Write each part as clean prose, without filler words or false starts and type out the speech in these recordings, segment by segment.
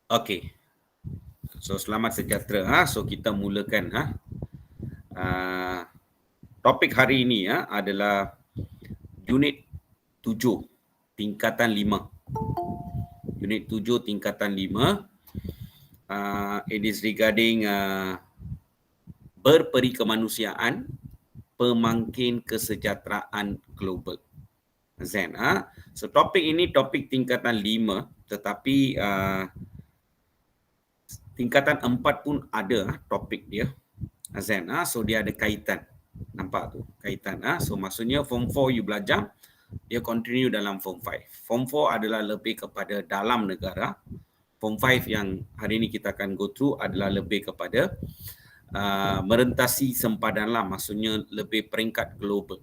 Okey. So selamat sejahtera. So kita mulakan. Topik hari ini adalah unit 7 tingkatan 5. Unit 7 tingkatan 5. It is regarding berperi kemanusiaan, pemangkin kesejahteraan global. Zen. So topik ini topik tingkatan 5, tetapi tingkatan 4 pun ada topik dia. Zen. So dia ada kaitan. Nampak tu kaitan. So maksudnya form 4 you belajar, dia continue dalam form 5. Form 4 adalah lebih kepada dalam negara. Form 5 yang hari ini kita akan go through adalah lebih kepada merentasi sempadan lah, maksudnya lebih peringkat global.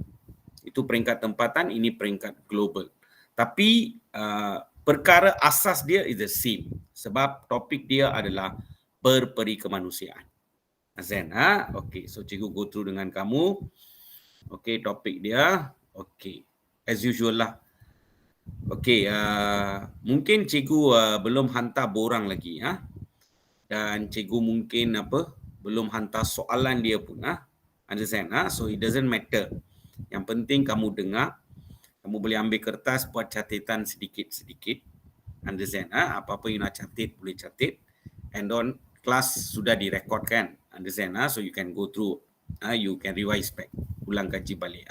Itu peringkat tempatan, ini peringkat global. Tapi perkara asas dia is the same, sebab topik dia adalah berperi kemanusiaan. Zen. Okey, so cikgu go through dengan kamu. Okey, topik dia. Okey, as usual lah. Okey, mungkin cikgu belum hantar borang lagi dan cikgu mungkin belum hantar soalan dia pun understand so it doesn't matter. Yang penting kamu dengar, kamu boleh ambil kertas buat catatan sedikit-sedikit, understand apa-apa yang nak catat boleh catat, and then kelas sudah direkodkan, understand so you can go through, you can revise back, ulang kaji balik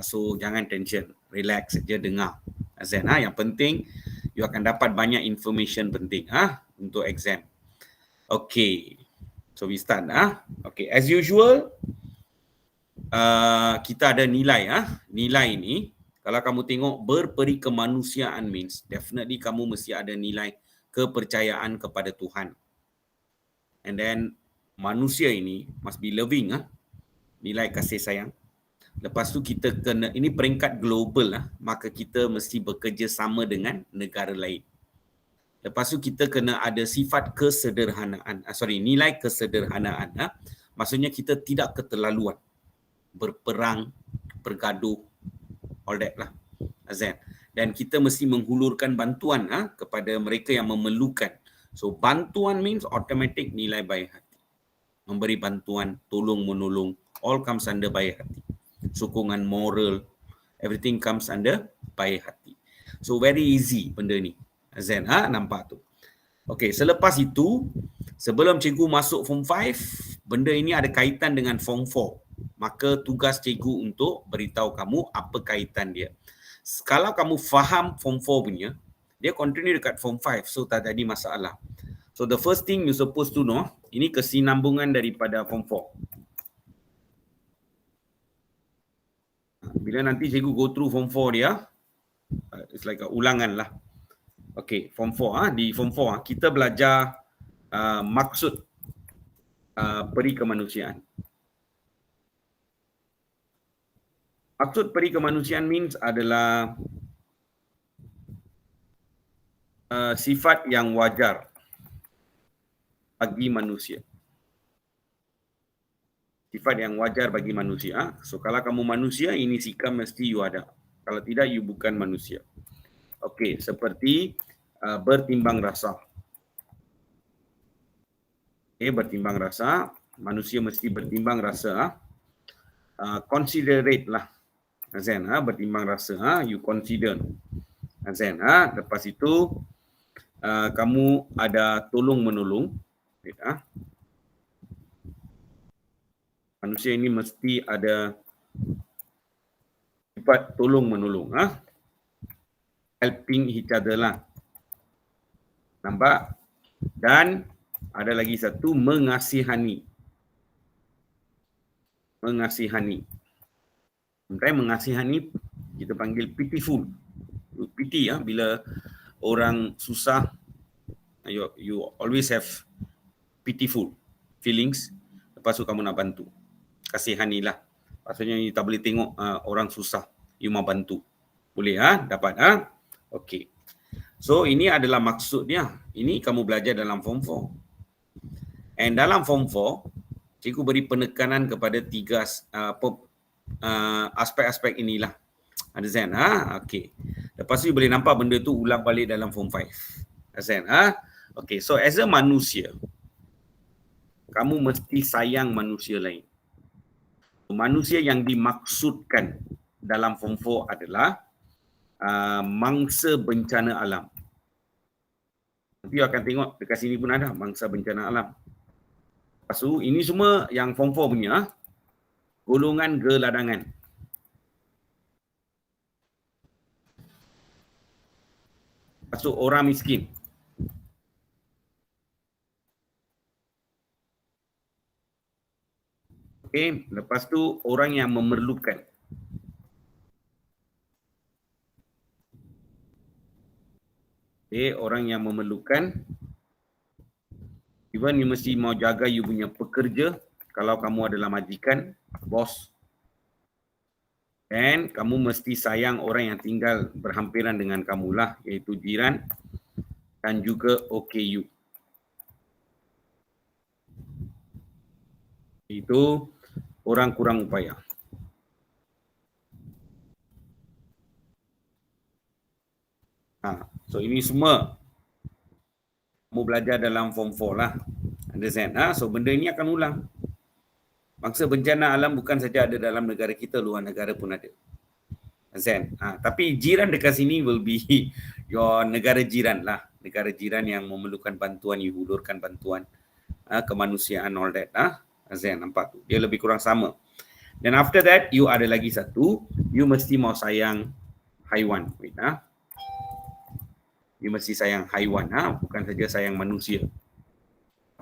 so jangan tension, relax saja dengar, understand yang penting you akan dapat banyak information penting untuk exam. Okay, so we start. Okay, as usual, kita ada nilai. Nilai ini, kalau kamu tengok berperi kemanusiaan means, definitely kamu mesti ada nilai kepercayaan kepada Tuhan. And then, manusia ini must be loving. Nilai kasih sayang. Lepas tu kita kena, ini peringkat global maka kita mesti bekerja sama dengan negara lain. Lepas tu kita kena ada sifat kesederhanaan. Nilai kesederhanaan. Maksudnya kita tidak keterlaluan. Berperang, bergaduh, all that lah. Azan. Dan kita mesti menghulurkan bantuan kepada mereka yang memerlukan. So bantuan means automatic nilai baik hati. Memberi bantuan, tolong menolong, all comes under baik hati. Sokongan moral, everything comes under baik hati. So very easy benda ni. Azan, nampak tu. Okey, selepas itu, sebelum cikgu masuk form 5, benda ini ada kaitan dengan form 4. Maka tugas cikgu untuk beritahu kamu apa kaitan dia. Kalau kamu faham form 4 punya, dia continue dekat form 5, so tak jadi masalah. So the first thing you supposed to know, ini kesinambungan daripada form 4. Bila nanti cikgu go through form 4 dia, it's like a ulangan lah. Okey, form 4 di form 4 kita belajar maksud peri kemanusiaan. Maksud peri kemanusiaan means adalah sifat yang wajar bagi manusia. Sifat yang wajar bagi manusia. So kalau kamu manusia, ini sikap mesti you ada. Kalau tidak, you bukan manusia. Okey, seperti bertimbang rasa. Okey, bertimbang rasa. Manusia mesti bertimbang rasa. Considerate lah. Azan, bertimbang rasa. You consider. Azan, lepas itu, kamu ada tolong menolong. Manusia ini mesti ada sifat tolong menolong. Helping each other lah. Nampak? Dan ada lagi satu, mengasihani. Mengasihani. Sometimes mengasihani kita panggil pitiful. Pity bila orang susah, you always have pitiful feelings. Lepas tu kamu nak bantu. Kasihanilah. Maksudnya you tak boleh tengok orang susah, you mau bantu. Boleh dapat Okey. So ini adalah maksudnya. Ini kamu belajar dalam form 4. And dalam form 4, cikgu beri penekanan kepada 3 aspek-aspek inilah. Understand? Okey. Lepas tu you boleh nampak benda tu ulang balik dalam form 5. Understand? Okay, so as a manusia, kamu mesti sayang manusia lain. Manusia yang dimaksudkan dalam form 4 adalah mangsa bencana alam. Nanti akan tengok dekat sini pun ada mangsa bencana alam. Lepas tu, ini semua yang form 4 punya golongan geladangan. Lepas tu, orang miskin. Okay, lepas tu orang yang memerlukan. Okay, orang yang memerlukan. Even you mesti mau jaga you punya pekerja. Kalau kamu adalah majikan, bos. Dan kamu mesti sayang orang yang tinggal berhampiran dengan kamu lah, iaitu jiran dan juga OKU. Itu orang kurang upaya. So ini semua kamu belajar dalam form 4 lah. Understand? So benda ini akan ulang. Mangsa bencana alam bukan saja ada dalam negara kita, luar negara pun ada. Understand? Tapi jiran dekat sini will be your negara jiran lah. Negara jiran yang memerlukan bantuan, you hulurkan bantuan kemanusiaan, all that. Understand? Nampak tu? Dia lebih kurang sama. Dan after that, you ada lagi satu, you mesti mau sayang haiwan. Wait, you mesti sayang haiwan, bukan saja sayang manusia.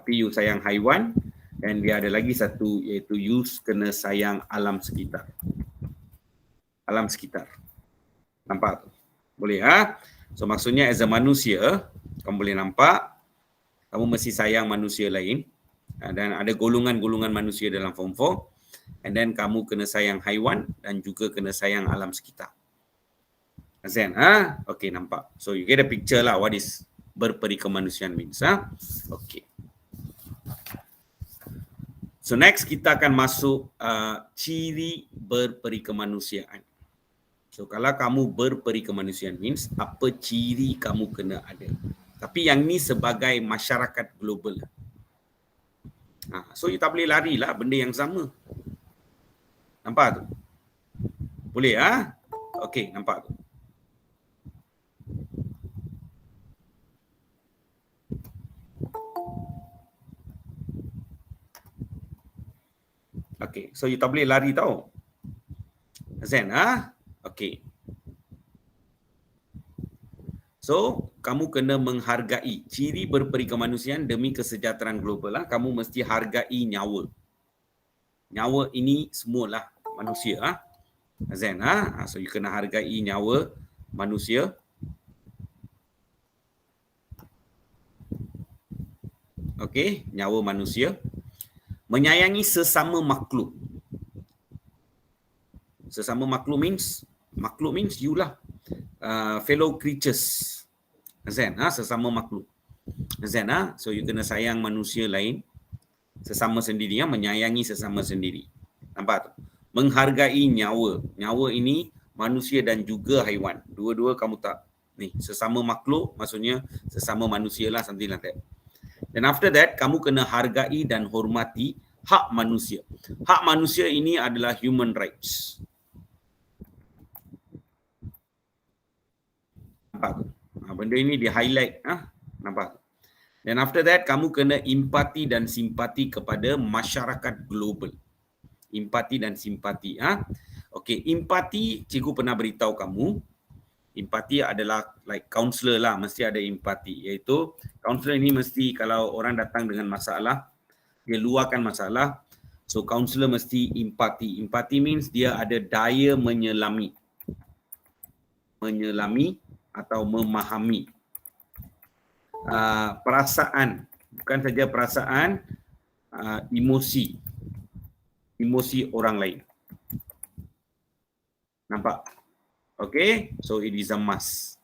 Tapi you sayang haiwan, dan dia ada lagi satu, iaitu you kena sayang alam sekitar. Alam sekitar. Nampak tu? Boleh So maksudnya as a manusia, kamu boleh nampak, kamu mesti sayang manusia lain. Dan ada golongan-golongan manusia dalam form 4. And then kamu kena sayang haiwan dan juga kena sayang alam sekitar. Understand? Okay, nampak. So you get a picture lah what is berperi kemanusiaan means. Okay. So next kita akan masuk ciri berperi kemanusiaan. So kalau kamu berperi kemanusiaan means apa ciri kamu kena ada. Tapi yang ni sebagai masyarakat global. So you tak boleh lari lah benda yang sama. Nampak tu? Boleh Okay, nampak tu. Okay, so you tak boleh lari tau. Zen, Okay. So, kamu kena menghargai ciri berperi kemanusiaan demi kesejahteraan global. Kamu mesti hargai nyawa. Nyawa ini semualah manusia. Zen, so you kena hargai nyawa manusia. Okay, nyawa manusia. Menyayangi sesama makhluk. Sesama makhluk means you lah. Fellow creatures. Zen, sesama makhluk. Zen, so you kena sayang manusia lain sesama sendiri, menyayangi sesama sendiri. Nampak tu? Menghargai nyawa. Nyawa ini manusia dan juga haiwan. Dua-dua kamu tak ni sesama makhluk, maksudnya sesama manusia lah, something like that. Dan after that, kamu kena hargai dan hormati hak manusia. Hak manusia ini adalah human rights. Nampak tu? Benda ini di highlight. Nampak tu? Dan after that, kamu kena empati dan simpati kepada masyarakat global. Empati dan simpati. Okay, empati, cikgu pernah beritahu kamu. Empati adalah like counselor lah, mesti ada empati. Iaitu counselor ini mesti kalau orang datang dengan masalah, dia luahkan masalah. So counselor mesti empati. Empati means dia ada daya menyelami. Menyelami atau memahami perasaan. Bukan saja perasaan, emosi. Emosi orang lain. Nampak? Okay, so it is a must.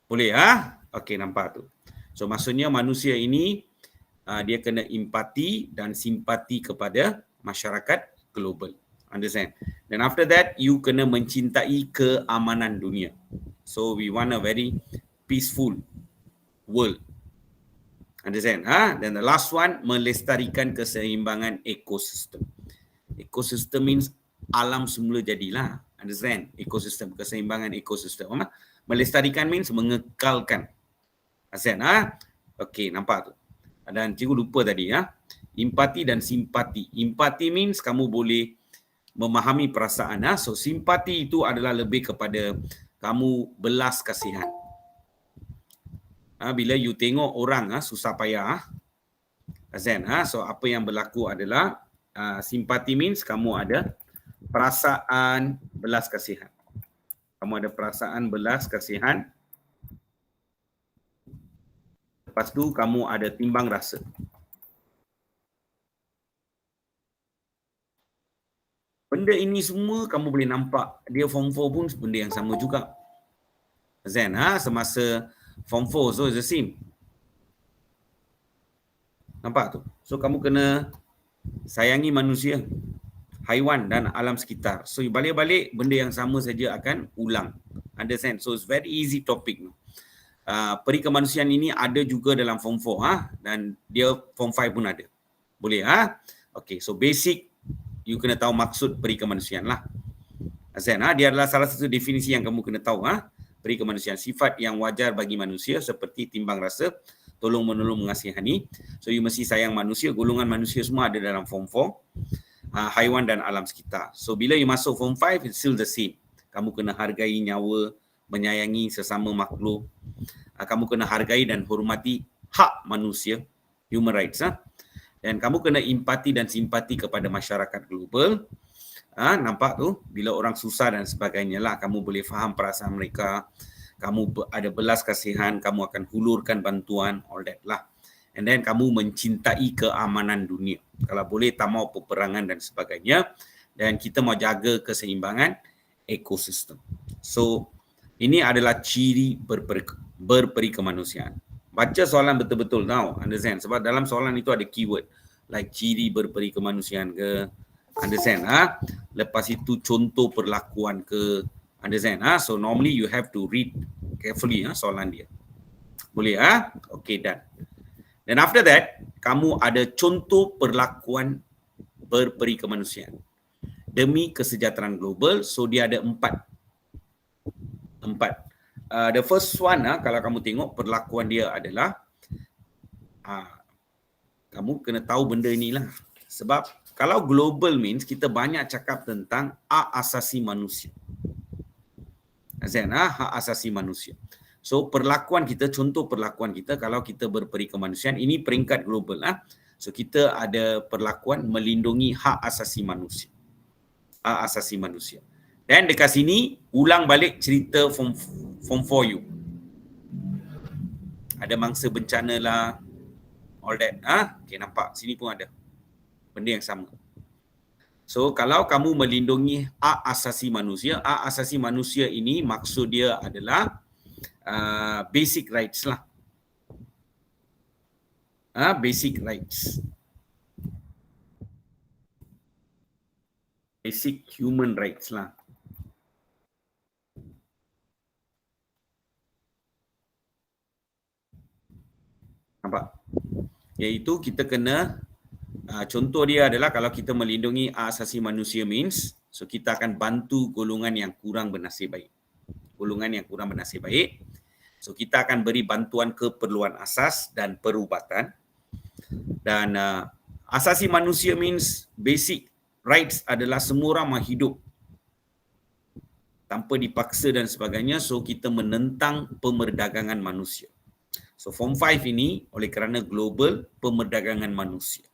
Boleh Okay, nampak tu. So maksudnya manusia ini dia kena empati dan simpati kepada masyarakat global. Understand? Dan after that, you kena mencintai keamanan dunia. So we want a very peaceful world. Understand? Then the last one, melestarikan keseimbangan ekosistem. Ekosistem means alam semula jadilah. Understand? Ekosistem, keseimbangan ekosistem. Melestarikan means mengekalkan. Understand? Okay, nampak tu. Dan cikgu lupa tadi. Empati dan simpati. Empati means kamu boleh memahami perasaan. So simpati itu adalah lebih kepada kamu belas kasihan. Bila you tengok orang susah payah, so apa yang berlaku adalah simpati means kamu ada perasaan belas kasihan. Kamu ada perasaan belas kasihan. Lepas tu kamu ada timbang rasa. Benda ini semua kamu boleh nampak dia form 4 pun benda yang sama juga. Semasa form 4 so it's the same. Nampak tu? So kamu kena sayangi manusia, haiwan dan alam sekitar. So balik-balik benda yang sama saja akan ulang. Understand? So it's very easy topic. Peri kemanusiaan ini ada juga dalam form 4 dan dia form 5 pun ada. Boleh Okay, so basic you kena tahu maksud peri kemanusiaan lah. Dia adalah salah satu definisi yang kamu kena tahu. Peri kemanusiaan, sifat yang wajar bagi manusia seperti timbang rasa, tolong menolong, mengasihani. So you mesti sayang manusia, golongan manusia semua ada dalam form 4. Haiwan dan alam sekitar. So bila you masuk form 5 it's still the same. Kamu kena hargai nyawa, menyayangi sesama makhluk. Kamu kena hargai dan hormati hak manusia, human rights. Dan kamu kena empati dan simpati kepada masyarakat global. Nampak tu, bila orang susah dan sebagainya lah, kamu boleh faham perasaan mereka, kamu ada belas kasihan, kamu akan hulurkan bantuan, all that lah. And then kamu mencintai keamanan dunia. Kalau boleh tak mau peperangan dan sebagainya. Dan kita mau jaga keseimbangan ekosistem. So, ini adalah ciri berperi kemanusiaan. Baca soalan betul-betul now, understand? Sebab dalam soalan itu ada keyword. Like ciri berperi kemanusiaan ke, understand? Lepas itu contoh perlakuan ke, understand? So normally you have to read carefully soalan dia. Boleh? Okay, done. Dan after that, kamu ada contoh perlakuan berperi kemanusiaan demi kesejahteraan global. So dia ada 4. The first one, kalau kamu tengok perlakuan dia adalah kamu kena tahu benda inilah. Sebab kalau global means kita banyak cakap tentang hak asasi manusia. Hak asasi manusia. So perlakuan kita, contoh perlakuan kita kalau kita berperi kemanusiaan, ini peringkat global. So kita ada perlakuan melindungi hak asasi manusia. Hak asasi manusia. Dan dekat sini ulang balik cerita form 4 you. Ada mangsa bencana lah, all that. Okay, nampak sini pun ada benda yang sama. So kalau kamu melindungi hak asasi manusia ini maksud dia adalah basic rights lah. Basic rights. Basic human rights lah. Nampak? Iaitu kita kena, contoh dia adalah kalau kita melindungi hak asasi manusia means, so kita akan bantu golongan yang kurang bernasib baik. Golongan yang kurang bernasib baik. So kita akan beri bantuan keperluan asas dan perubatan. Dan asasi manusia means basic rights adalah semua orang mahu hidup tanpa dipaksa dan sebagainya. So kita menentang pemerdagangan manusia. So form 5 ini oleh kerana global pemerdagangan manusia.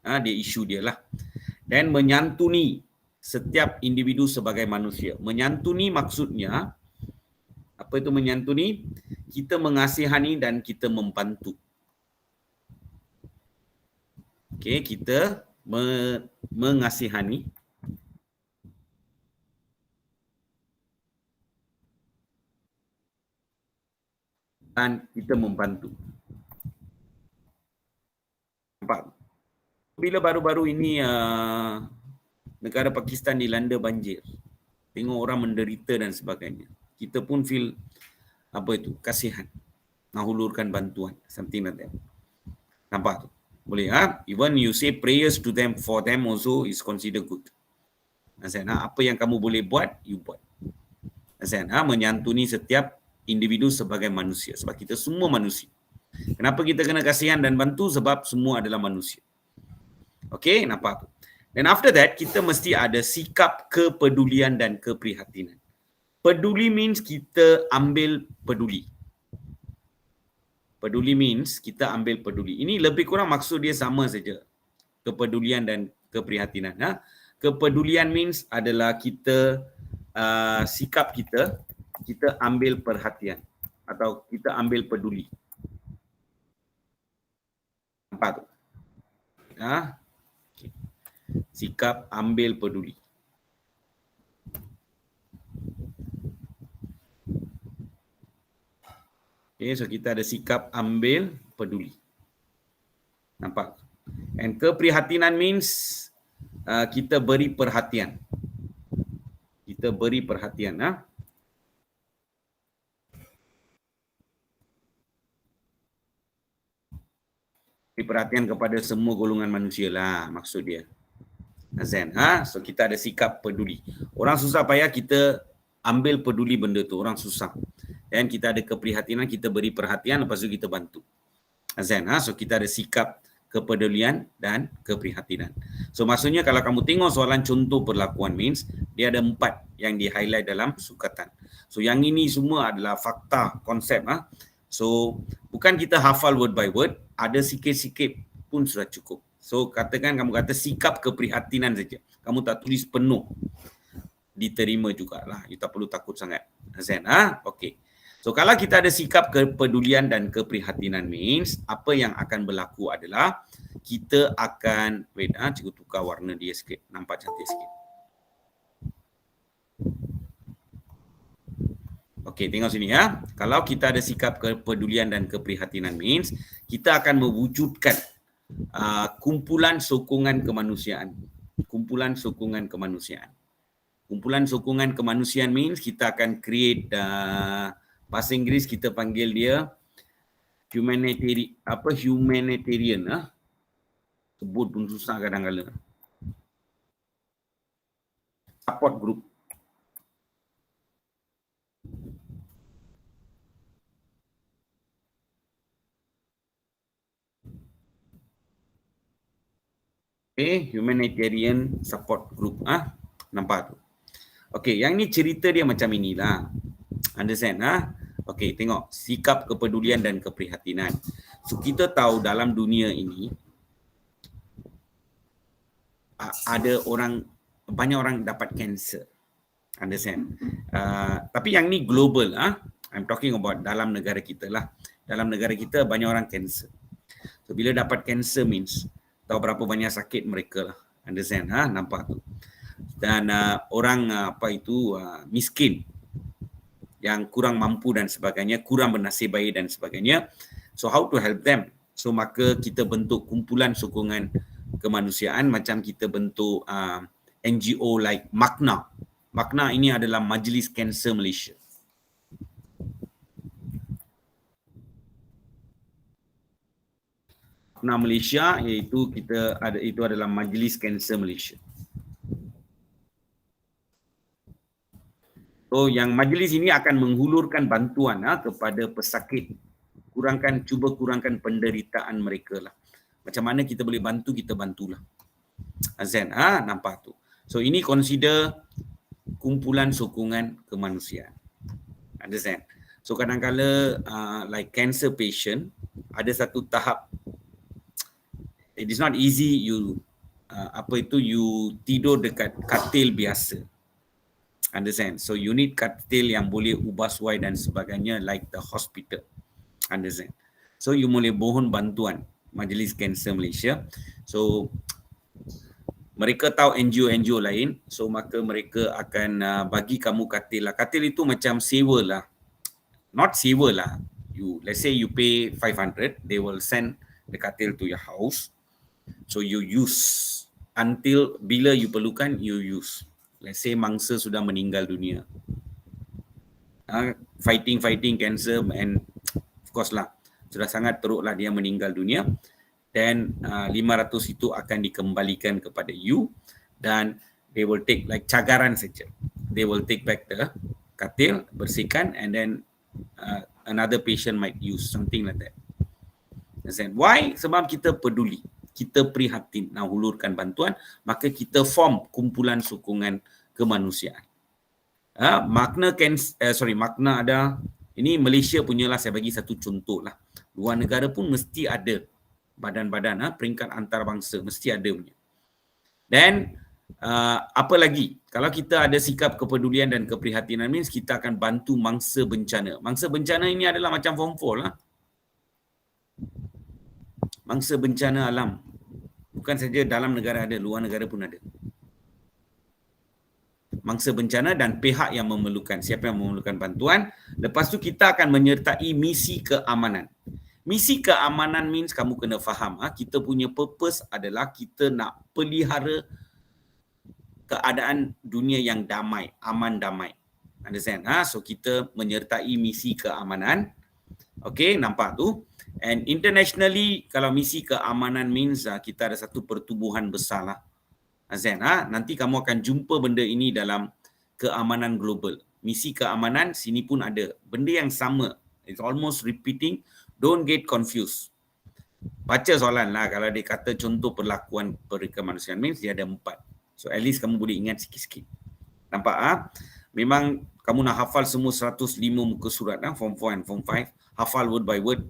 Dia isu dia lah. Dan menyantuni setiap individu sebagai manusia. Menyantuni maksudnya, apa itu menyantuni? Kita mengasihani dan kita membantu. Okay, kita mengasihani dan kita membantu. Nampak? Bila baru-baru ini negara Pakistan dilanda banjir, tengok orang menderita dan sebagainya. kita pun feel kasihan, nak hulurkan bantuan, something like that. Nampak tu? Boleh even you say prayers to them, for them also is considered good. Apa yang kamu boleh buat, you buat. Menyantuni setiap individu sebagai manusia, sebab kita semua manusia. Kenapa kita kena kasihan dan bantu? Sebab semua adalah manusia. Okey, nampak tu? Dan after that, kita mesti ada sikap kepedulian dan keprihatinan. Peduli means kita ambil peduli. Peduli means kita ambil peduli. Ini lebih kurang maksud dia sama saja. Kepedulian dan keprihatinan. Kepedulian means adalah kita, sikap kita ambil perhatian atau kita ambil peduli. Nampak tu? Okay. Sikap ambil peduli. Okay, so kita ada sikap ambil peduli. Nampak? And keprihatinan means kita beri perhatian. Kita beri perhatian. Beri perhatian kepada semua golongan manusia lah, maksud dia. So kita ada sikap peduli. Orang susah payah, kita ambil peduli benda tu. Orang susah. Dan kita ada keprihatinan, kita beri perhatian, lepas tu kita bantu. So kita ada sikap kepedulian dan keprihatinan. So maksudnya kalau kamu tengok soalan contoh perlakuan means, dia ada 4 yang di-highlight dalam sukatan. So yang ini semua adalah fakta, konsep. So bukan kita hafal word by word, ada sikit-sikit pun sudah cukup. So katakan kamu kata sikap keprihatinan saja. Kamu tak tulis penuh, diterima jugalah. You tak perlu takut sangat. Okay. So kalau kita ada sikap kepedulian dan keprihatinan means, apa yang akan berlaku adalah kita akan, cikgu tukar warna dia sikit, nampak cantik sikit. Okey, tengok sini ya. Kalau kita ada sikap kepedulian dan keprihatinan means, kita akan mewujudkan kumpulan sokongan kemanusiaan. Kumpulan sokongan kemanusiaan. Kumpulan sokongan kemanusiaan means kita akan create, bahasa Inggeris kita panggil dia humanitarian. Sebut pun susah kadang-kadang. Support group. Humanitarian support group. Nampak tu? Okey, yang ni cerita dia macam inilah. Understand? Okey, tengok. Sikap kepedulian dan keprihatinan. So, kita tahu dalam dunia ini, ada banyak orang dapat kanser. Understand? Tapi yang ni global. I'm talking about dalam negara kita lah. Dalam negara kita, banyak orang kanser. So, bila dapat kanser means, tahu berapa banyak sakit mereka lah. Understand? Nampak tu. Dan orang miskin yang kurang mampu dan sebagainya, kurang bernasib baik dan sebagainya. So how to help them? So maka kita bentuk kumpulan sokongan kemanusiaan, macam kita bentuk NGO like MAKNA. MAKNA ini adalah Majlis Kanser Malaysia. Malaysia, iaitu itu adalah Majlis Kanser Malaysia. So yang majlis ini akan menghulurkan bantuan kepada pesakit, cuba kurangkan penderitaan mereka lah. Macam mana kita boleh bantu, kita bantulah. Azan, nampak tu. So ini consider kumpulan sokongan kemanusiaan. Understand? So kadang-kala like cancer patient, ada satu tahap. It is not easy you tidur dekat katil biasa. Understand? So you need katil yang boleh ubah suai dan sebagainya, like the hospital. Understand? So you boleh mohon bantuan Majlis Kanser Malaysia. So mereka tahu NGO lain, so maka mereka akan bagi kamu katil lah. Katil itu macam sewa lah. Not sewa lah. Let's say you pay 500, they will send the katil to your house. So you use until bila you perlukan, you use. Let's say mangsa sudah meninggal dunia. fighting cancer, and of course lah sudah sangat teruklah dia meninggal dunia. Dan 500 itu akan dikembalikan kepada you, dan they will take like cagaran saja. They will take back the katil, bersihkan, and then another patient might use something like that. Why? Sebab kita peduli, kita prihatin nak hulurkan bantuan, maka kita form kumpulan sokongan kemanusiaan. Makna ada, ini Malaysia punyalah, saya bagi satu contoh lah. Luar negara pun mesti ada badan-badan peringkat antarabangsa, mesti ada punya. Dan apa lagi, kalau kita ada sikap kepedulian dan keprihatinan, means kita akan bantu mangsa bencana. Mangsa bencana ini adalah macam form 4 lah. Mangsa bencana alam. Bukan saja dalam negara ada, luar negara pun ada. Mangsa bencana dan pihak yang memerlukan, siapa yang memerlukan bantuan. Lepas tu kita akan menyertai misi keamanan. Misi keamanan means kamu kena faham, kita punya purpose adalah kita nak pelihara keadaan dunia yang damai, aman damai. Understand? So kita menyertai misi keamanan. Okay, nampak tu. And internationally, kalau misi keamanan means kita ada satu pertubuhan besar lah. Nanti kamu akan jumpa benda ini dalam keamanan global. Misi keamanan sini pun ada. Benda yang sama. It's almost repeating. Don't get confused. Baca soalan lah. Kalau dia kata contoh perlakuan perikemanusiaan means dia ada 4. So at least kamu boleh ingat sikit-sikit. Nampak? Memang kamu nak hafal semua 105 muka surat form 4 and form 5. Hafal word by word.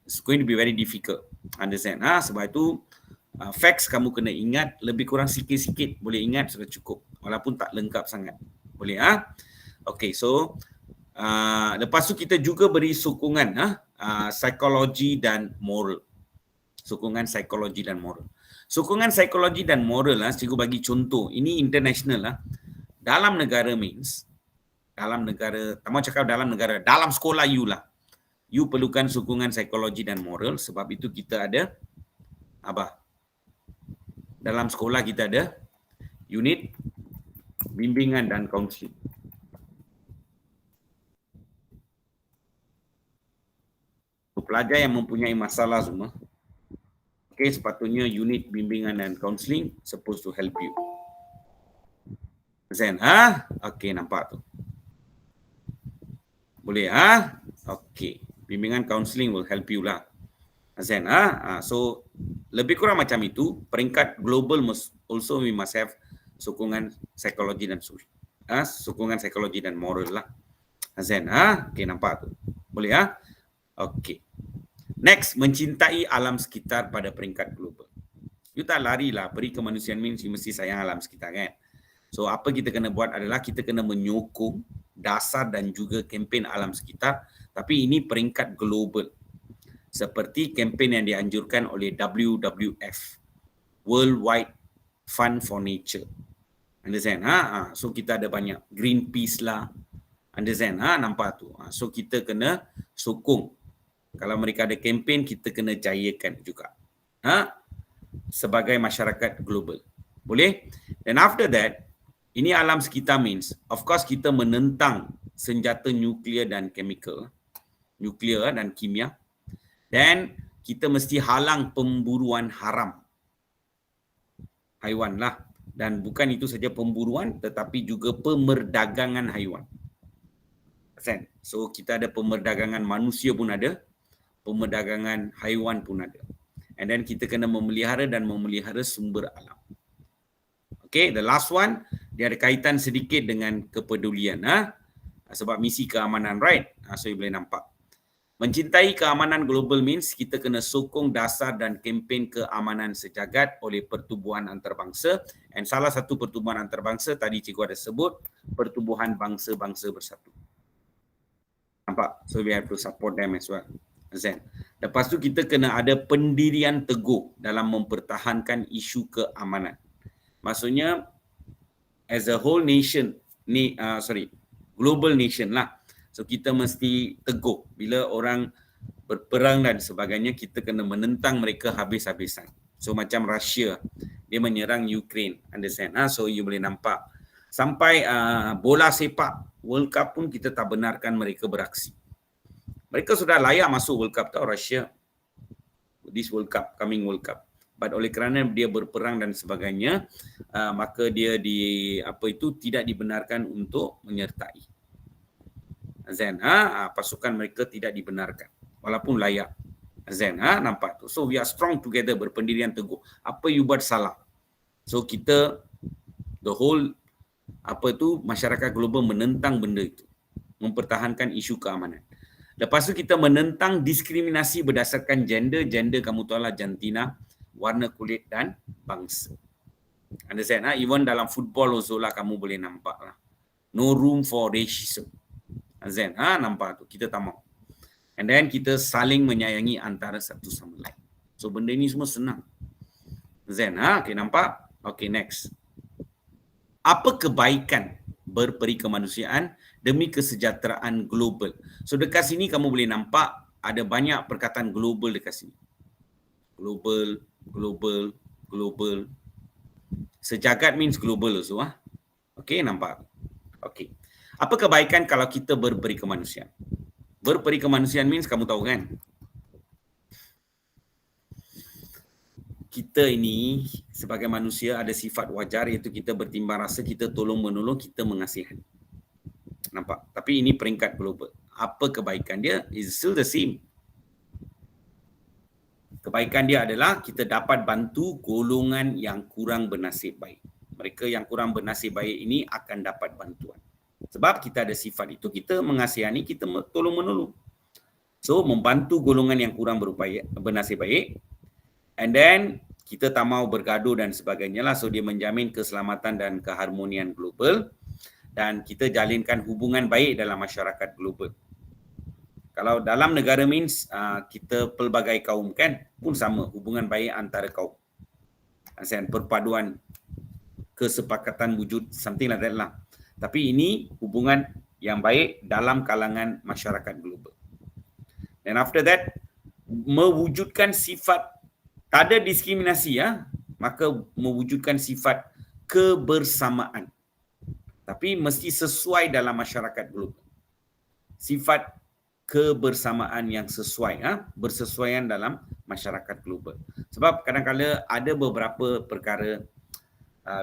It's going to be very difficult. Understand? Sebab itu facts kamu kena ingat lebih kurang sikit-sikit. Boleh ingat sudah cukup. Walaupun tak lengkap sangat. Boleh? Okay, so lepas tu kita juga beri sokongan psikologi dan moral. Sokongan psikologi dan moral. Sokongan psikologi dan moral cikgu bagi contoh. Ini international Dalam negara means dalam negara, tak mau cakap dalam negara, dalam sekolah you lah. You perlukan sokongan psikologi dan moral, sebab itu kita ada dalam sekolah kita ada unit bimbingan dan kaunseling. Pelajar yang mempunyai masalah semua, sepatutnya unit bimbingan dan kaunseling supposed to help you. Zen, nampak tu. Boleh, Okay. Bimbingan kaunseling will help you lah. Zen, so lebih kurang macam itu. Peringkat global also we must have sokongan psikologi dan sokongan psikologi dan moral lah. Zen, Okay, nampak tu. Boleh, Okay. Next, mencintai alam sekitar pada peringkat global. You tak larilah, peri kemanusiaan means you mesti sayang alam sekitar kan. So apa kita kena buat adalah kita kena menyokong dasar dan juga kempen alam sekitar, tapi ini peringkat global. Seperti kempen yang dianjurkan oleh WWF, World Wide Fund for Nature. Understand? So kita ada banyak Greenpeace lah. Understand? Nampak tu. So kita kena sokong. Kalau mereka ada kempen, kita kena jayakan juga. Sebagai masyarakat global. Boleh? Dan after that, ini alam sekitar means, of course kita menentang senjata nuklear dan chemical. Nuklear dan kimia. Dan kita mesti halang pemburuan haram haiwan lah. Dan bukan itu saja pemburuan, tetapi juga pemerdagangan haiwan. So kita ada pemerdagangan manusia pun ada, pemerdagangan haiwan pun ada. And then kita kena memelihara sumber alam. Okay, the last one, dia ada kaitan sedikit dengan kepedulian. Sebab misi keamanan, right? So you boleh nampak. Mencintai keamanan global means kita kena sokong dasar dan kempen keamanan sejagat oleh pertubuhan antarabangsa. And salah satu pertubuhan antarabangsa, tadi cikgu ada sebut, Pertubuhan Bangsa-Bangsa Bersatu. Nampak? So we have to support them as well. Zen. Lepas tu kita kena ada pendirian teguh dalam mempertahankan isu keamanan. Maksudnya as a whole nation, global nation lah. So kita mesti teguh bila orang berperang dan sebagainya, kita kena menentang mereka habis-habisan. So macam Russia, dia menyerang Ukraine, understand? So you boleh nampak sampai bola sepak World Cup pun kita tak benarkan mereka beraksi. Mereka sudah layak masuk World Cup tau, Russia. This World Cup, coming World Cup. But oleh kerana dia berperang dan sebagainya, maka dia tidak dibenarkan untuk menyertai. Zain, pasukan mereka tidak dibenarkan walaupun layak. Zain, nampak tu. So we are strong together, berpendirian teguh. Apa you buat salah? So kita, the whole masyarakat global menentang benda itu, mempertahankan isu keamanan. Lepas tu kita menentang diskriminasi berdasarkan gender kamu tahu lah, jantina, warna kulit dan bangsa. Understand? Even dalam football also lah kamu boleh nampak lah. No room for racism. Understand? Nampak tu, kita tak mau. And then kita saling menyayangi antara satu sama lain. So benda ni semua senang. Zen, okay, nampak? Okay, next. Apa kebaikan berperi kemanusiaan demi kesejahteraan global? So dekat sini kamu boleh nampak ada banyak perkataan global dekat sini. Global. Sejagat means global also. Okay, nampak? Okay. Apa kebaikan kalau kita berperi kemanusiaan? Berperi kemanusiaan means kamu tahu kan? Kita ini sebagai manusia ada sifat wajar iaitu kita bertimbang rasa, kita tolong menolong, kita mengasihani. Nampak? Tapi ini peringkat global. Apa kebaikan dia? Is still the same. Kebaikan dia adalah kita dapat bantu golongan yang kurang bernasib baik. Mereka yang kurang bernasib baik ini akan dapat bantuan. Sebab kita ada sifat itu, kita mengasihani, kita tolong menolong. So, membantu golongan yang kurang bernasib baik. And then, kita tak mau bergaduh dan sebagainya lah. So, dia menjamin keselamatan dan keharmonian global. Dan kita jalinkan hubungan baik dalam masyarakat global. Kalau dalam negara means, kita pelbagai kaum kan, pun sama hubungan baik antara kaum. Perpaduan, kesepakatan wujud, something like that lah. Tapi ini hubungan yang baik dalam kalangan masyarakat global. Dan after that, mewujudkan sifat, tak ada diskriminasi maka mewujudkan sifat kebersamaan. Tapi mesti sesuai dalam masyarakat global. Sifat kebersamaan yang sesuai, bersesuaian dalam masyarakat global. Sebab kadang-kadang ada beberapa perkara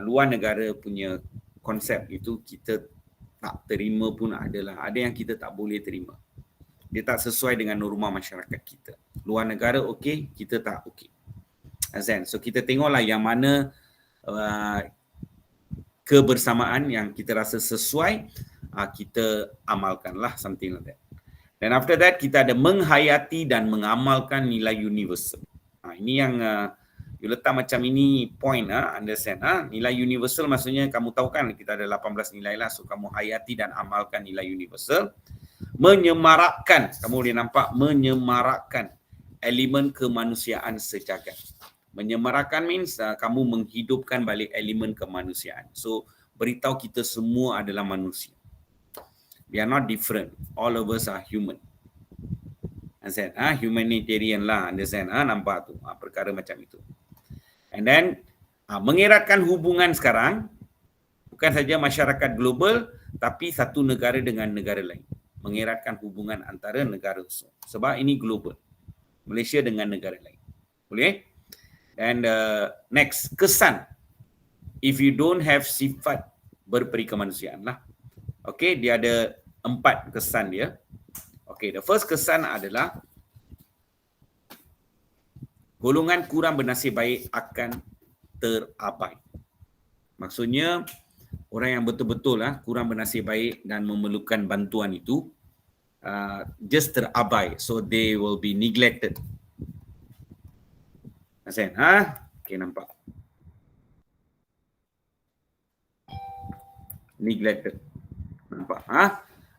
luar negara punya konsep itu kita tak terima pun adalah. Ada yang kita tak boleh terima. Dia tak sesuai dengan norma masyarakat kita. Luar negara okey, kita tak okey. So kita tengoklah yang mana kebersamaan yang kita rasa sesuai, kita amalkanlah, something like that. Dan after that kita ada menghayati dan mengamalkan nilai universal. Ini yang you letak macam ini point, understand. Nilai universal maksudnya kamu tahu kan kita ada 18 nilai lah. So kamu hayati dan amalkan nilai universal. Menyemarakkan, kamu boleh nampak, menyemarakkan elemen kemanusiaan sejagat. Menyemarakkan means kamu menghidupkan balik elemen kemanusiaan. So beritahu kita semua adalah manusia. We are not different. All of us are human. Understand? Humanitarian lah, understand? Nampak tu, perkara macam itu. And then, mengeratkan hubungan sekarang, bukan saja masyarakat global, tapi satu negara dengan negara lain. Mengeratkan hubungan antara negara. Sebab ini global. Malaysia dengan negara lain. Boleh? And next, kesan. If you don't have sifat berperi kemanusiaan lah. Okay, dia ada 4 kesan dia. Okay, the first kesan adalah golongan kurang bernasib baik akan terabai. Maksudnya, orang yang betul-betul kurang bernasib baik dan memerlukan bantuan itu just terabai. So, they will be neglected. Maksudnya, okay, nampak. Neglected. Nampak?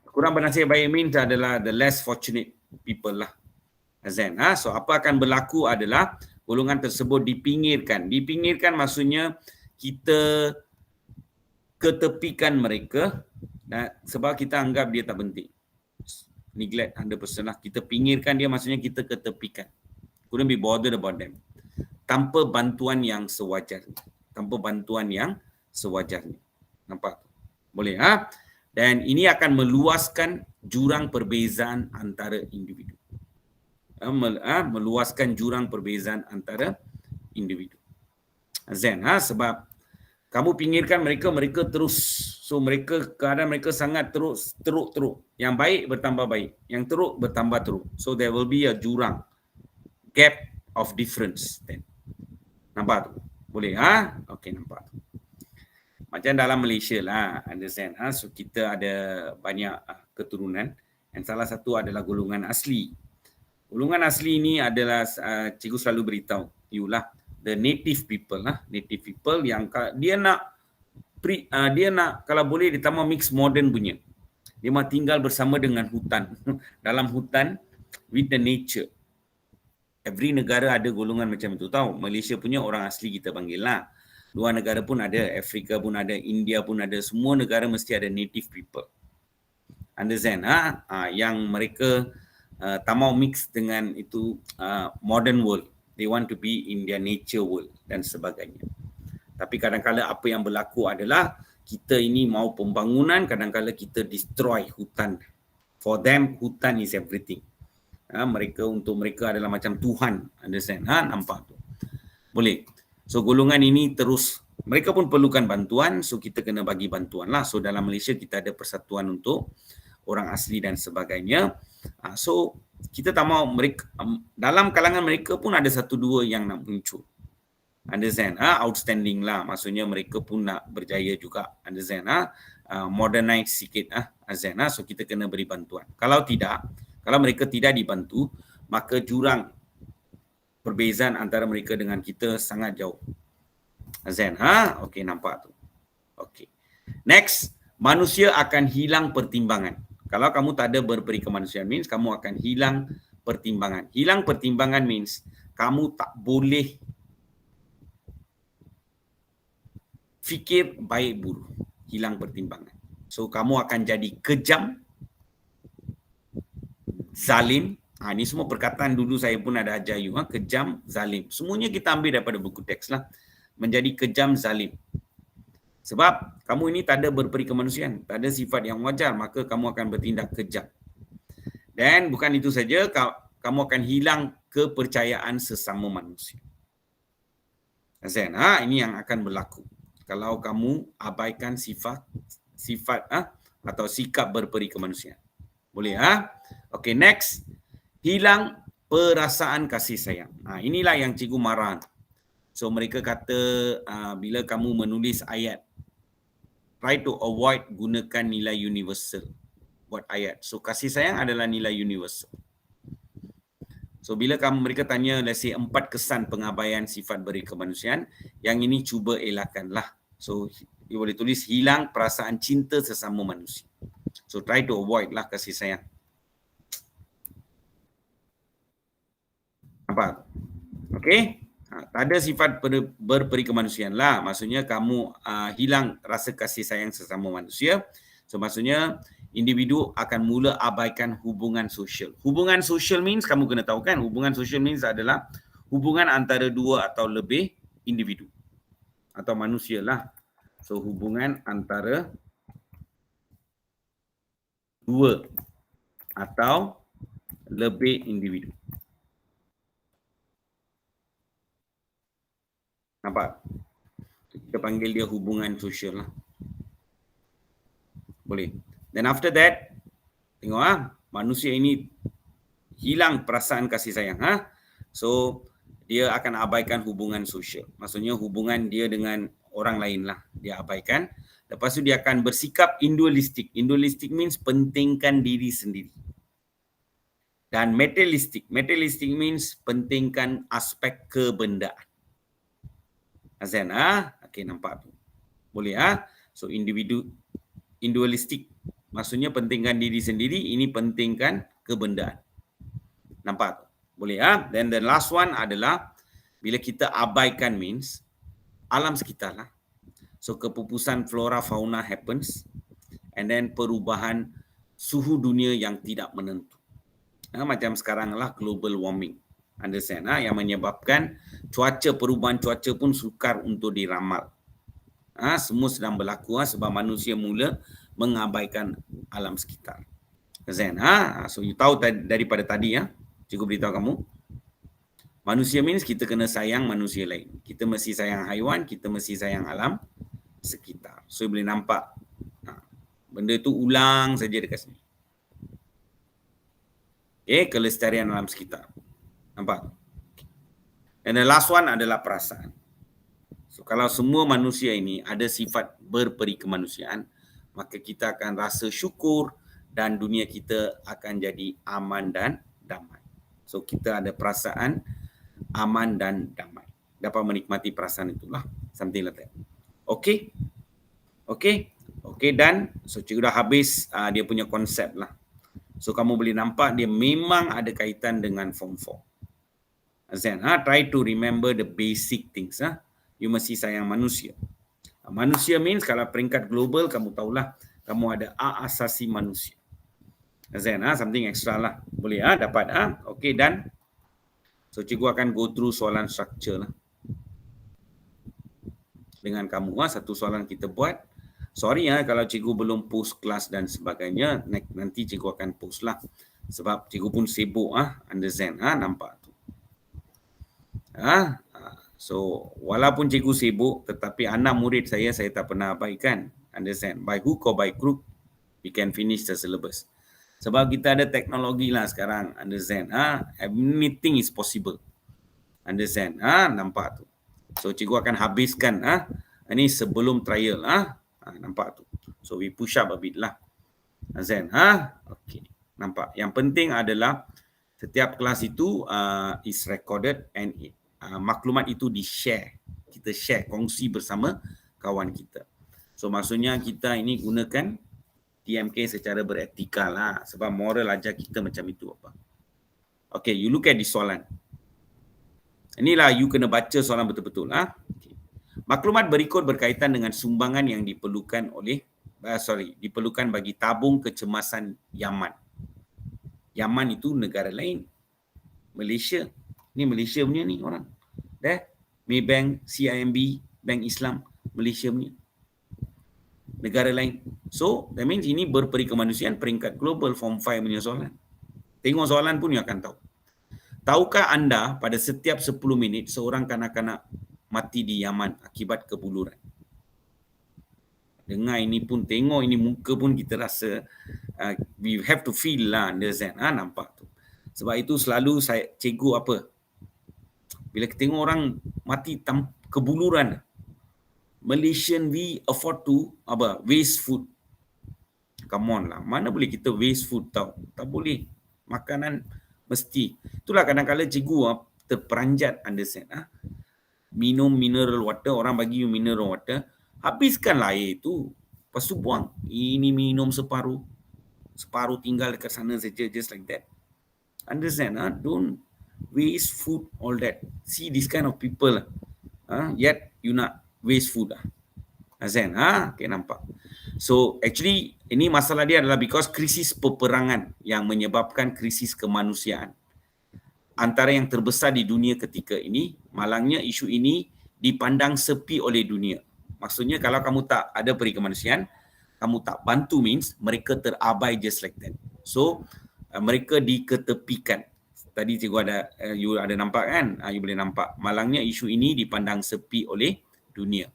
Kurang bernasib baik means adalah the less fortunate people lah. So apa akan berlaku adalah golongan tersebut dipinggirkan. Dipinggirkan maksudnya kita ketepikan mereka sebab kita anggap dia tak penting. Neglect 100% lah. Kita pinggirkan dia maksudnya kita ketepikan. Couldn't be bothered about them. Tanpa bantuan yang sewajarnya. Tanpa bantuan yang sewajarnya. Nampak? Boleh Dan ini akan meluaskan jurang perbezaan antara individu. Meluaskan jurang perbezaan antara individu. Zen, sebab kamu pinggirkan mereka terus. So keadaan mereka sangat teruk. Yang baik bertambah baik, yang teruk bertambah teruk. So there will be a jurang, gap of difference then. Nampak tu? Boleh Okey, nampak tu. Macam dalam Malaysia lah, understand so kita ada banyak keturunan, dan salah satu adalah golongan asli. Golongan asli ini adalah cikgu selalu beritahu you lah, the native people native people yang dia nak kalau boleh dia tak mau mix modern punya. Dia mau tinggal bersama dengan hutan. Dalam hutan with the nature. Every negara ada golongan macam itu tahu. Malaysia punya orang asli kita panggil lah. Luar negara pun ada, Afrika pun ada, India pun ada. Semua negara mesti ada native people. Understand yang mereka tak mau mix dengan itu modern world. They want to be in their nature world dan sebagainya. Tapi kadang-kadang apa yang berlaku adalah kita ini mau pembangunan, kadang-kadang kita destroy hutan. For them, hutan is everything. Untuk mereka adalah macam Tuhan. Understand? Nampak tu. Boleh. So golongan ini terus, mereka pun perlukan bantuan, so kita kena bagi bantuan lah. So dalam Malaysia kita ada persatuan untuk orang asli dan sebagainya. So kita tak mau mereka, dalam kalangan mereka pun ada satu dua yang nak muncul. Understand? Outstanding lah. Maksudnya mereka pun nak berjaya juga. Understand? Modernize sikit. Understand? So kita kena beri bantuan. Kalau mereka tidak dibantu, maka jurang perbezaan antara mereka dengan kita sangat jauh. Understand? Okey, nampak tu. Okey. Next, manusia akan hilang pertimbangan. Kalau kamu tak ada berperi kemanusiaan means kamu akan hilang pertimbangan. Hilang pertimbangan means kamu tak boleh fikir baik buruk, hilang pertimbangan. So kamu akan jadi kejam, zalim. Ini semua perkataan dulu saya pun ada ajar you. Kejam, zalim. Semuanya kita ambil daripada buku teks lah. Menjadi kejam, zalim. Sebab kamu ini tak ada berperi kemanusiaan, tak ada sifat yang wajar, maka kamu akan bertindak kejam. Dan bukan itu saja, kamu akan hilang kepercayaan sesama manusia. Ini yang akan berlaku kalau kamu abaikan sifat atau sikap berperi kemanusiaan. Boleh Okey, next. Hilang perasaan kasih sayang. Inilah yang cikgu marah. So mereka kata bila kamu menulis ayat, try to avoid gunakan nilai universal buat ayat. So kasih sayang adalah nilai universal. So bila mereka tanya let's say 4 kesan pengabaian sifat beri kemanusiaan, yang ini cuba elakkanlah. So you boleh tulis hilang perasaan cinta sesama manusia. So try to avoid lah kasih sayang. Apa? Okey? Tak ada sifat berperi kemanusiaan lah. Maksudnya kamu hilang rasa kasih sayang sesama manusia. So maksudnya individu akan mula abaikan hubungan sosial. Hubungan sosial means kamu kena tahu kan, hubungan sosial means adalah hubungan antara dua atau lebih individu atau manusia lah. So hubungan antara dua atau lebih individu. Nampak? Kita panggil dia hubungan sosial lah. Boleh. Then after that, tengok manusia ini hilang perasaan kasih sayang. So dia akan abaikan hubungan sosial. Maksudnya hubungan dia dengan orang lain lah. Dia abaikan. Lepas tu dia akan bersikap individualistik. Individualistik means pentingkan diri sendiri. Dan materialistik. Materialistik means pentingkan aspek kebendaan. Azan, okey, nampak tu. Boleh So individualistik maksudnya pentingkan diri sendiri, ini pentingkan kebendaan. Nampak tu? Boleh Then the last one adalah bila kita abaikan means alam sekitar lah. So kepupusan flora fauna happens, and then perubahan suhu dunia yang tidak menentu. Macam sekarang lah global warming. Understand yang menyebabkan perubahan cuaca pun sukar untuk diramal. Semua sedang berlaku sebab manusia mula mengabaikan alam sekitar. Zen, so you tahu daripada tadi ya, cikgu beritahu kamu. Manusia means kita kena sayang manusia lain. Kita mesti sayang haiwan, kita mesti sayang alam sekitar. So boleh nampak benda tu ulang saja dekat sini. Okay, kelestarian alam sekitar. Nampak? And the last one adalah perasaan. So kalau semua manusia ini ada sifat berperi kemanusiaan, maka kita akan rasa syukur dan dunia kita akan jadi aman dan damai. So kita ada perasaan aman dan damai. Dapat menikmati perasaan itulah. Something like that. Okay? Okay? Okay, dan so cikgu dah habis dia punya konsep lah. So kamu boleh nampak dia memang ada kaitan dengan Form 4. Azan, try to remember the basic things. You mesti sayang manusia. Manusia means kalau peringkat global kamu tahulah kamu ada asasi manusia. Azan, something extra lah. Boleh dapat okay, dan so cikgu akan go through soalan structure lah dengan kamu. Satu soalan kita buat. Sorry kalau cikgu belum post kelas dan sebagainya, nanti cikgu akan post lah. Sebab cikgu pun sibuk understand nampak tu. So walaupun cikgu sibuk, tetapi anak murid saya tak pernah abaikan. Understand? By hook or by crook, we can finish the syllabus. Sebab kita ada teknologi lah sekarang. Understand? Anything is possible. Understand? Nampak tu. So cikgu akan habiskan ini sebelum trial. Nampak tu. So we push up a bit lah. Azan, okay. Nampak. Yang penting adalah setiap kelas itu is recorded and maklumat itu di-share. Kita share, kongsi bersama kawan kita. So maksudnya kita ini gunakan TMK secara beretika lah. Sebab moral ajar kita macam itu apa. Okay, you look at the soalan. Inilah you kena baca soalan betul-betul. Okay. Maklumat berikut berkaitan dengan sumbangan yang diperlukan diperlukan bagi tabung kecemasan Yaman. Yaman itu negara lain. Malaysia. Ni Malaysia punya ni orang. Maybank, CIMB, Bank Islam, Malaysia punya. Negara lain. So, that means ini berperi kemanusiaan peringkat global Form 5 punya soalan. Tengok soalan pun you akan tahu. Tahukah anda pada setiap 10 minit seorang kanak-kanak mati di Yaman akibat kebuluran? Dengar ini pun, tengok ini muka pun kita rasa we have to feel lah, understand. Nampak tu. Sebab itu selalu cikgu apa? Bila kita tengok orang mati kebuluran, Malaysian we afford to waste food. Come on lah. Mana boleh kita waste food tau? Tak boleh. Makanan mesti. Itulah kadang-kadang cikgu terperanjat, understand. Minum mineral water, orang bagi you mineral water, habiskanlah air itu. Lepas tu buang. Ini minum separuh. Separuh tinggal dekat sana saja, just like that. Understand? Don't waste food, all that. See this kind of people. Yet you nak waste food. Understand? Okay, nampak. So actually ini masalah dia adalah because krisis peperangan yang menyebabkan krisis kemanusiaan. Antara yang terbesar di dunia ketika ini, malangnya isu ini dipandang sepi oleh dunia. Maksudnya kalau kamu tak ada peri kemanusiaan, kamu tak bantu means mereka terabai just like that. So mereka diketepikan. Tadi cikgu you ada nampak kan? You boleh nampak. Malangnya isu ini dipandang sepi oleh dunia.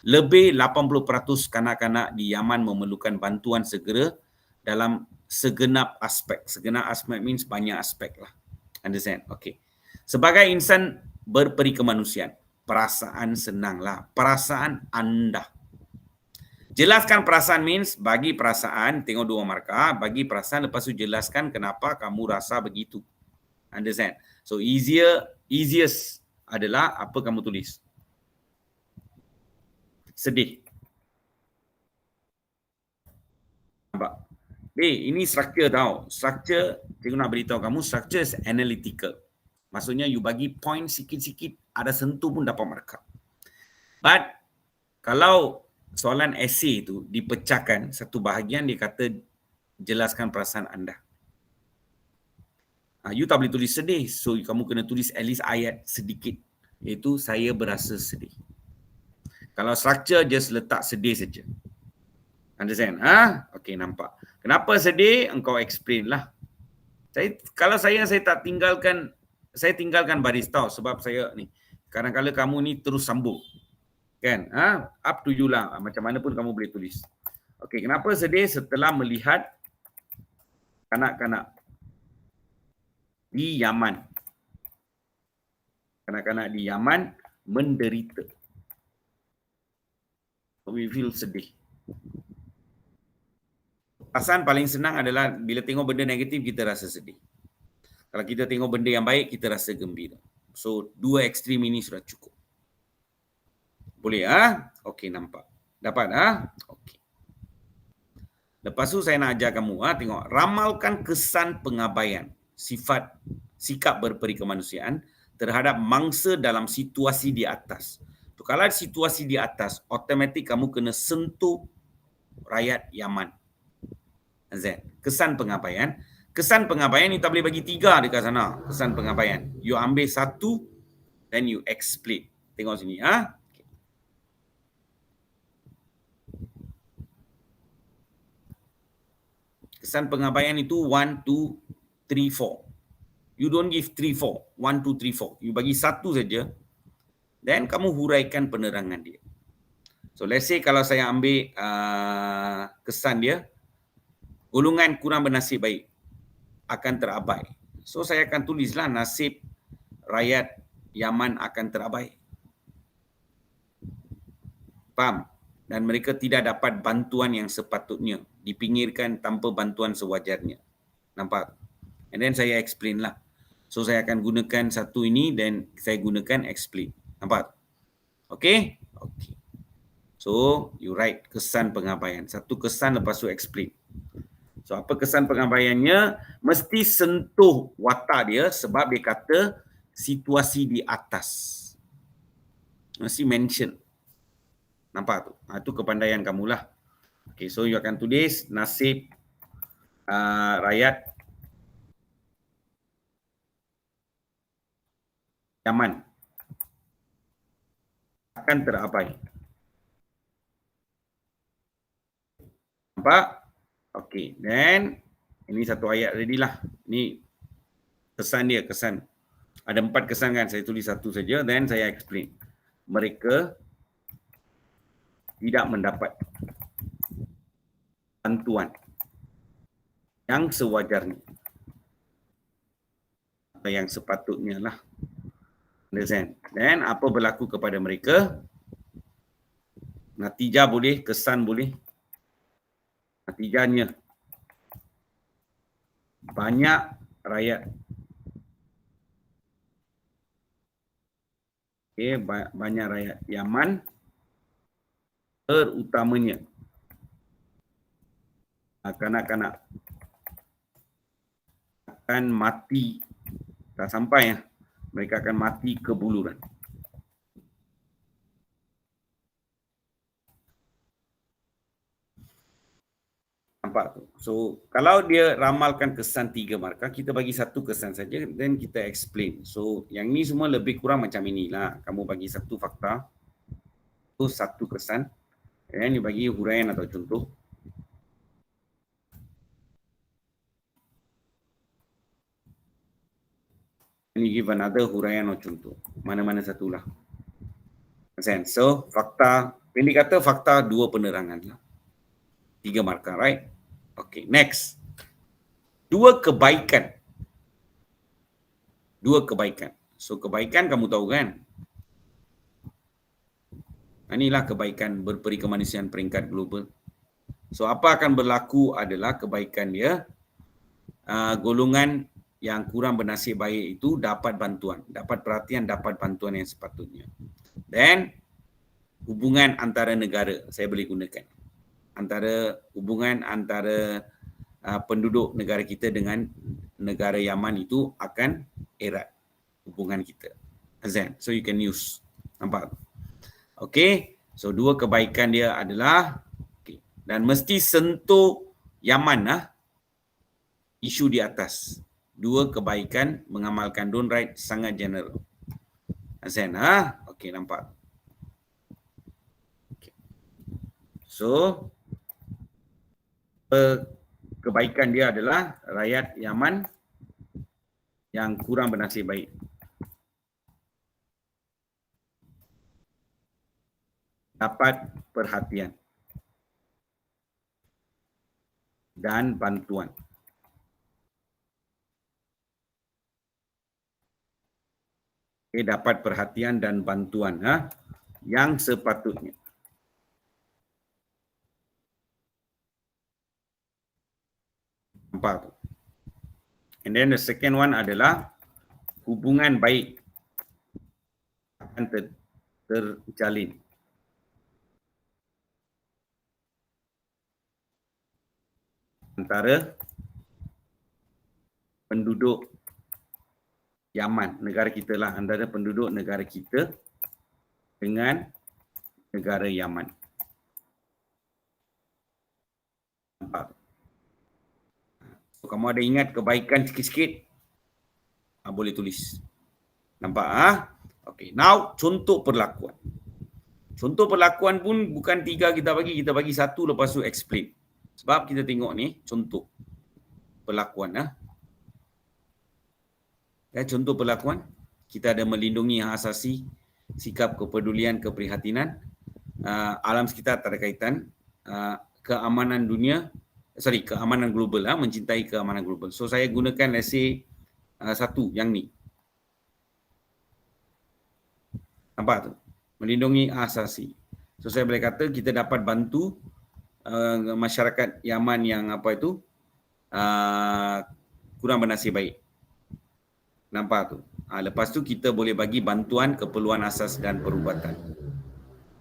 Lebih 80% kanak-kanak di Yaman memerlukan bantuan segera dalam segenap aspek. Segenap aspek means banyak aspek lah. Understand? Okay. Sebagai insan berperi kemanusiaan, perasaan senanglah. Perasaan anda. Jelaskan perasaan means bagi perasaan, tengok 2 markah, bagi perasaan lepas tu jelaskan kenapa kamu rasa begitu. Understand? So easiest adalah apa kamu tulis. Sedih. Nampak? Ini structure tau. Structure, cikgu nak beritahu kamu, structure is analytical. Maksudnya you bagi point sikit-sikit, ada sentuh pun dapat markah. But kalau soalan essay itu dipecahkan, satu bahagian dia kata jelaskan perasaan anda. You tak boleh tulis sedih, so kamu kena tulis at least ayat sedikit, iaitu saya berasa sedih. Kalau structure just letak sedih saja. Understand? Okey, nampak. Kenapa sedih? Engkau explain lah. Kalau saya tak tinggalkan, saya tinggalkan baris tau sebab saya ni. Kadang-kadang kamu ni terus sambung. Kan? Up to you lah. Macam mana pun kamu boleh tulis. Okey, kenapa sedih? Setelah melihat kanak-kanak di Yaman. Kanak-kanak di Yaman menderita. We feel sedih. Perasaan paling senang adalah bila tengok benda negatif, kita rasa sedih. Kalau kita tengok benda yang baik, kita rasa gembira. So, dua ekstrim ini sudah cukup. Boleh, Okey, nampak. Dapat, Okey. Lepas tu saya nak ajar kamu, tengok. Ramalkan kesan pengabaian, sikap berperi kemanusiaan terhadap mangsa dalam situasi di atas. So, kalau situasi di atas, automatik kamu kena sentuh rakyat Yaman. Kesan pengabaian. Kesan pengabaian ni tak boleh bagi 3 dekat sana. Kesan pengabaian. You ambil satu, then you explain. Tengok sini, Kesan pengabaian itu 1, 2, 3, 4. You don't give 3, 4. 1, 2, 3, 4. You bagi satu saja. Then kamu huraikan penerangan dia. So let's say kalau saya ambil kesan dia, golongan kurang bernasib baik akan terabai. So saya akan tulislah nasib rakyat Yaman akan terabai. Faham? Dan mereka tidak dapat bantuan yang sepatutnya, dipinggirkan tanpa bantuan sewajarnya. Nampak? And then saya explain lah. So saya akan gunakan satu ini dan saya gunakan explain. Nampak? Okay? Okay. So you write kesan pengabaian. Satu kesan lepas tu explain. So apa kesan pengabaiannya? Mesti sentuh watak dia sebab dia kata situasi di atas. Mesti mention. Nampak tu? Itu kepandaian kamulah. Okay, so you akan tulis nasib rakyat Yaman akan terabai. Nampak? Okay, then ini satu ayat ready lah. Ini kesan dia, kesan. Ada 4 kesan kan, saya tulis satu saja, then saya explain. Mereka tidak mendapat bantuan yang sewajarnya. Atau yang sepatutnya lah. Understand? Dan apa berlaku kepada mereka? Natijah boleh, kesan boleh. Natijahnya banyak rakyat. Okay, banyak rakyat Yaman, terutamanya kanak-kanak akan mati. Tak sampai ya. Mereka akan mati kebuluran. Nampak tu. So, kalau dia ramalkan kesan 3 markah, kita bagi satu kesan saja dan kita explain. So, yang ni semua lebih kurang macam inilah. Kamu bagi satu fakta, tu satu kesan, dan you bagi huraian atau contoh. And you give another huraian atau contoh. Mana-mana satulah. So, fakta, pendek kata fakta 2 penerangan lah. 3 markah, right? Okay, next. 2 kebaikan. 2 kebaikan. So, kebaikan kamu tahu kan? Inilah kebaikan berperi kemanusiaan peringkat global. So, apa akan berlaku adalah kebaikan dia, golongan yang kurang bernasib baik itu dapat bantuan, dapat perhatian, dapat bantuan yang sepatutnya. Dan hubungan antara negara, saya boleh gunakan. Hubungan antara penduduk negara kita dengan negara Yaman itu akan erat hubungan kita. So you can use. Nampak? Okay. So 2 kebaikan dia adalah dan mesti sentuh Yaman isu di atas. 2 kebaikan mengamalkan don't write sangat general. Okay, nampak. Okay. So kebaikan dia adalah rakyat Yaman yang kurang bernasib baik. Dapat perhatian dan bantuan. Okay, dapat perhatian dan bantuan yang sepatutnya. Nampak tu? And then the second one adalah hubungan baik akan terjalin. Antara penduduk Yaman, negara kita lah, antara penduduk negara kita dengan negara Yaman. Nampak? So, kamu ada ingat kebaikan sikit-sikit? Boleh tulis. Nampak? Okay, now contoh perlakuan. Contoh perlakuan pun bukan 3 kita bagi 1 lepas tu explain. Sebab kita tengok ni contoh perlakuan. Contoh perlakuan, kita ada melindungi hak asasi, sikap kepedulian, keprihatinan, alam sekitar tak ada kaitan, keamanan dunia, keamanan global, mencintai keamanan global. So saya gunakan let's say satu yang ni. Nampak tu? Melindungi hak asasi. So saya boleh kata kita dapat bantu masyarakat Yaman yang kurang bernasib baik. Nampak tu? Lepas tu kita boleh bagi bantuan keperluan asas dan perubatan.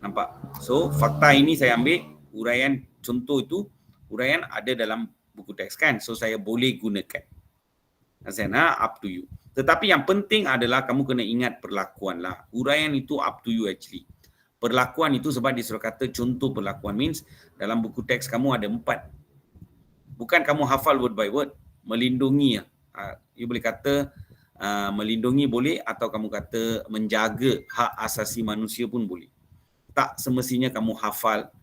Nampak? So fakta ini saya ambil uraian contoh itu, uraian ada dalam buku teks kan. So saya boleh gunakan. Up to you. Tetapi yang penting adalah kamu kena ingat perlakuan lah. Uraian itu up to you actually. Perlakuan itu sebab disuruh kata contoh perlakuan means dalam buku teks kamu ada 4. Bukan kamu hafal word by word. Melindungi. You boleh kata melindungi boleh atau kamu kata menjaga hak asasi manusia pun boleh. Tak semestinya kamu hafal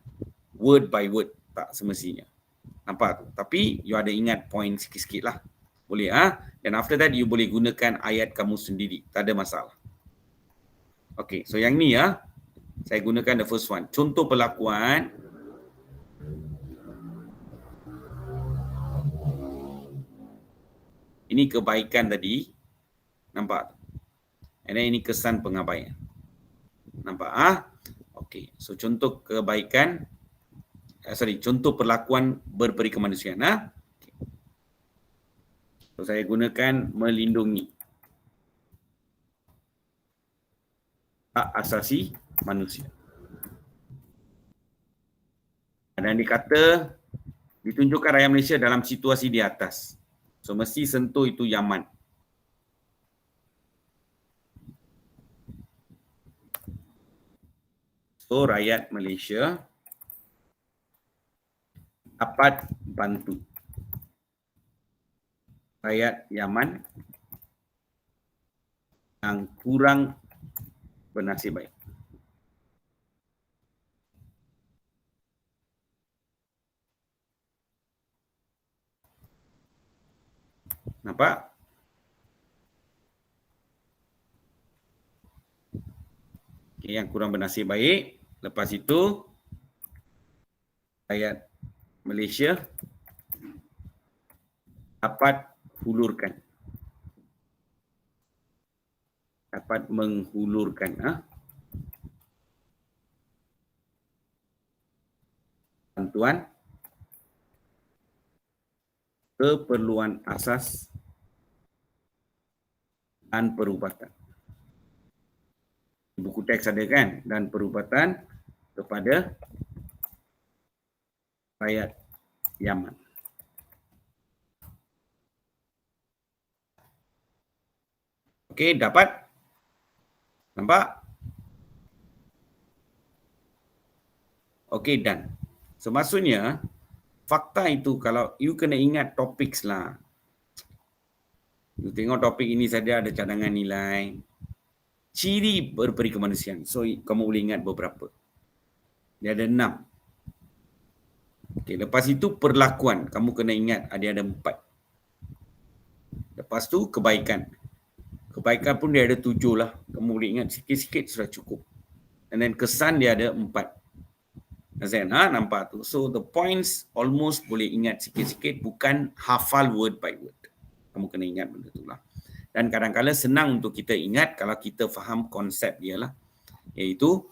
word by word. Tak semestinya. Nampak tu? Tapi you ada ingat point sikit-sikit lah. Boleh Dan after that you boleh gunakan ayat kamu sendiri. Tak ada masalah. Okay, so yang ni saya gunakan the first one. Contoh perlakuan. Ini kebaikan tadi. Nampak? And then ini kesan pengabaian. Nampak? Okay. So contoh kebaikan. Contoh perlakuan berperi kemanusiaan. Okay. So saya gunakan melindungi hak asasi manusia. Dan dikata ditunjukkan rakyat Malaysia dalam situasi di atas. So mesti sentuh itu Yaman. So rakyat Malaysia dapat bantu rakyat Yaman yang kurang bernasib baik. Nampak? Okay, yang kurang bernasib baik. Lepas itu, rakyat Malaysia dapat hulurkan. Dapat menghulurkan bantuan keperluan asas dan perubatan. Buku teks ada kan? Dan perubatan kepada rakyat Yaman. Okey, dapat? Nampak? Okey, done. So maksudnya, fakta itu kalau you kena ingat topik lah. You tengok topik ini saja ada cadangan nilai. Ciri berperi kemanusiaan. So kamu boleh ingat beberapa. Dia ada 6. Okey, lepas itu perlakuan. Kamu kena ingat ada 4. Lepas tu kebaikan. Kebaikan pun dia ada 7 lah. Kamu boleh ingat sikit-sikit sudah cukup. And then kesan dia ada 4. Azan, nampak tu. So the points almost boleh ingat sikit-sikit, bukan hafal word by word. Kamu kena ingat benda tu lah. Dan kadang-kadang senang untuk kita ingat kalau kita faham konsep dia lah. Iaitu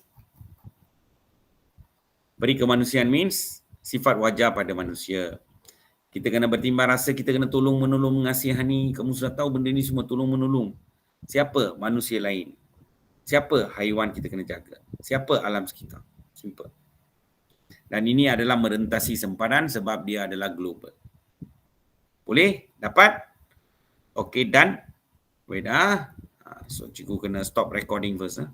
beri kemanusiaan means sifat wajar pada manusia. Kita kena bertimbang rasa, kita kena tolong menolong, mengasihani. Kamu sudah tahu benda ni semua tolong menolong. Siapa? Manusia lain. Siapa? Haiwan kita kena jaga. Siapa? Alam sekitar. Simple. Dan ini adalah merentasi sempadan sebab dia adalah global. Boleh? Dapat? Okey, done. Wait. So, cikgu kena stop recording first.